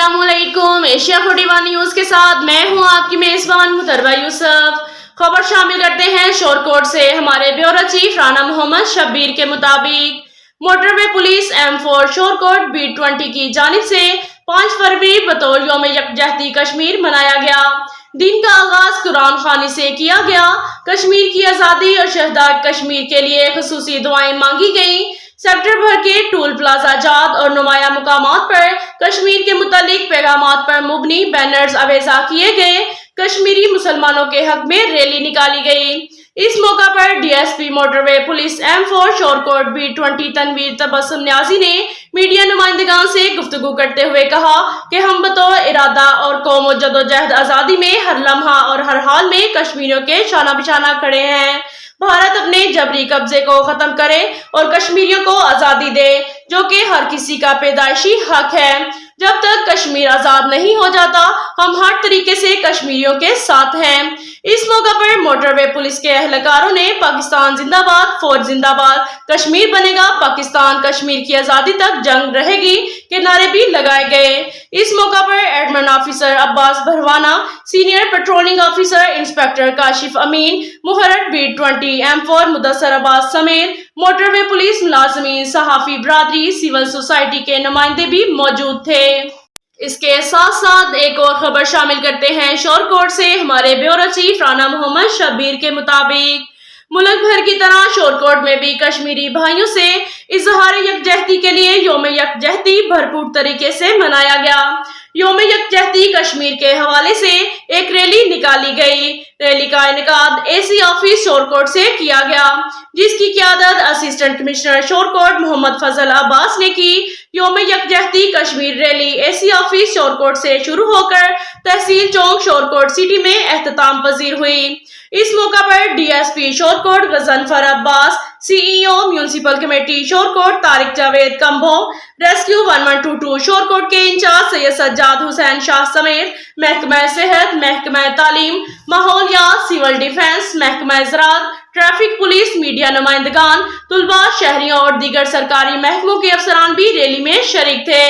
अस्सलाम वालेकुम। Asia 41 news के साथ मैं हूं आपकी मेजबान मुतरबा यूसुफ। खबर शामिल करते हैं शोरकोट से। हमारे ब्यूरो चीफ राना मोहम्मद शब्बीर के मुताबिक motorway police M4 Shorkot B20 की जानिब से 5 फरवरी बतौर यौम यकजहती कश्मीर मनाया गया। दिन का आगाज कुरान खानी से किया गया। कश्मीर की आज़ादी और शहदाद कश्मीर के लिए खुसूसी दुआएं मांगी गईं। सेक्टर भर के टूल प्लाजा जात और नुमाया मुकामात पर कश्मीर के मुतालिक पैगामात पर मुबनी बैनर्स अवेजा किए गए। कश्मीरी मुसलमानों के हक में रैली निकाली गई। इस मौका पर DSP motorway police M4 Shorkot B20 Tanveer Tabassum Niazi ने मीडिया नुमाइंदगान से गुफ्तगू करते हुए कहा कि हम बतौर इरादा और कौम और जदोजहद आज़ादी में हर लम्हा और हर हाल में कश्मीरियों के शाना बिशाना खड़े हैं। भारत अपने जबरी कब्जे को खत्म करे और कश्मीरियों को आजादी दे, जो कि हर किसी का पैदाइशी हक है। जब तक कश्मीर आजाद नहीं हो जाता, हम हर तरीके से कश्मीरियों के साथ हैं। इस मौका पर मोटरवे पुलिस के एहलकारों ने पाकिस्तान जिंदाबाद, फौज जिंदाबाद, कश्मीर बनेगा पाकिस्तान, कश्मीर की आजादी तक जंग रहेगी के नारे भी लगाए गए। इस मौका पर admin officer Abbas Bharwana, senior patrolling officer inspector Kashif Amin, मुहर्रर B20 M4 मुदस्सर अब्बास समेत मोटरवे पुलिस मुलाजमीन, सहाफी बरादरी, सिविल सोसाइटी के नुमाइंदे भी मौजूद थे। इसके साथ साथ एक और खबर शामिल करते हैं शोरकोट से। हमारे ब्यूरो चीफ राना मोहम्मद शब्बीर के मुताबिक मुल्क भर की तरह शोरकोट में भी कश्मीरी भाइयों से इजहार यकजहती के लिए यौम यकजहती भरपूर तरीके से मनाया गया। यौम यकजहती कश्मीर के हवाले से एक रैली निकाली गई। रैली का इनेकाद AC ऑफिस शोरकोट से किया गया, जिसकी क़यादत असिस्टेंट कमिश्नर शोरकोट मोहम्मद फजल अब्बास ने की। यौम यकजहती Kashmir rally AC office Shorkot से शुरू होकर तहसील चौक शोरकोट सिटी में एहतताम पजीर हुई। इस मौका पर DSP Shorkot Ghazanfar Abbas, CEO municipal committee Shorkot Tariq Javed combo, rescue 1122 Shorkot के इंचार्ज सैयद सज्जाद हुसैन शाह समेत महकमा सेहत, महकमा तालीम, माहौलियात, सिविल डिफेंस, महकमा ज़राअत, ट्रैफिक पुलिस, मीडिया नुमाइंदगान, तुलबा, शहरियों और दीगर सरकारी महकमों के अफसरान भी रैली में शरीक थे।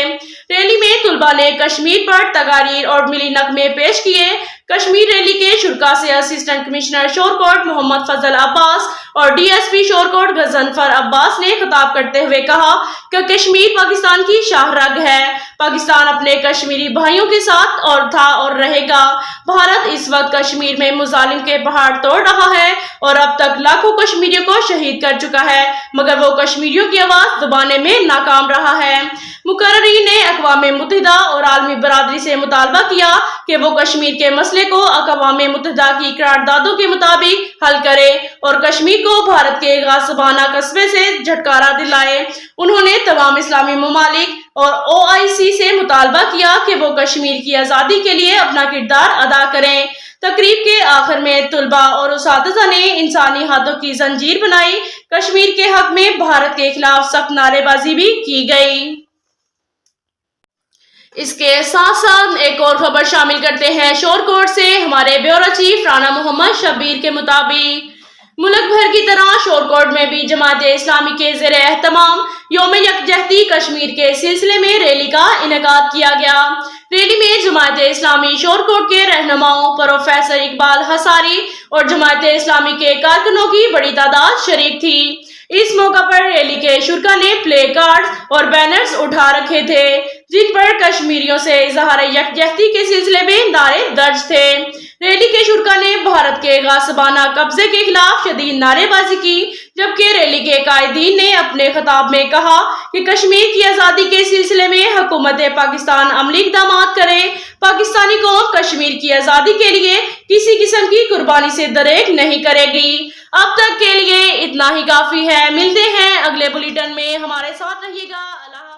रैली में तुलबा ने कश्मीर पर तकारीर और मिली नगमे पेश किए। कश्मीर रैली के शुरका से असिस्टेंट कमिश्नर शोरकोट मोहम्मद फजल अब्बास और DSP शोरकोट गजनफर अब्बास ने खिताब करते हुए कहा कि कश्मीर पाकिस्तान की शाहरग है। पाकिस्तान अपने कश्मीरी भाइयों के साथ और था और रहेगा। भारत इस वक्त कश्मीर में मुजालिम के पहाड़ तोड़ रहा है और अब तक लाखों कश्मीरियों को शहीद कर चुका है, मगर वो कश्मीरियों की आवाज दबाने में नाकाम रहा है। मुकर्ररीन ने अक़वाम मुत्तहिदा और आलमी बरादरी से मुतालबा किया कि वो कश्मीर के मसले को अक़वाम मुत्तहिदा की करारदादों के मुताबिक हल करे और कश्मीर को भारत के गासबाना कस्बे से झटकारा दिलाए। उन्होंने तमाम इस्लामी ममालिक और OIC से मुतालबा किया कि वो कश्मीर की आज़ादी के लिए अपना किरदार अदा करें। तकरीब के आखिर में तुलबा और उसातिज़ा ने इंसानी हाथों की जंजीर बनाई। कश्मीर के हक में भारत के खिलाफ सख्त नारेबाजी भी की गई। इसके साथ साथ एक और खबर शामिल करते हैं शोरकोट से। हमारे ब्यूरो चीफ राना मोहम्मद शब्बीर के मुताबिक मुल्क भर की तरह शोरकोट में भी जमात इस्लामी के ज़ेरे एहतमाम यौम यकजहती कश्मीर के सिलसिले में रैली का इनेकाद किया गया। रैली में जमात इस्लामी शोरकोट के रहनुमाओं प्रोफेसर इकबाल हसारी और जमात इस्लामी के कारकुनों की बड़ी तादाद शरीक थी। इस मौका पर रैली के शुरका ने प्ले कार्ड और बैनर्स उठा रखे थे, जिन पर कश्मीरियों से इजहार यकजहती के सिलसिले में नारे दर्ज थे। रैली के शुरका ने भारत के गासबाना कब्जे के खिलाफ शदीद नारेबाजी की, जबकि रैली के कायदीन ने अपने खिताब में कहा कि कश्मीर की आज़ादी के सिलसिले में हुकूमत पाकिस्तान अमली इक़दामात करे। पाकिस्तानी कौम कश्मीर की आज़ादी के लिए किसी किस्म की कुर्बानी से दरेक नहीं करेगी। अब तक के लिए इतना ही काफी है। मिलते हैं अगले बुलेटिन में, हमारे साथ रहिएगा। अल्लाह।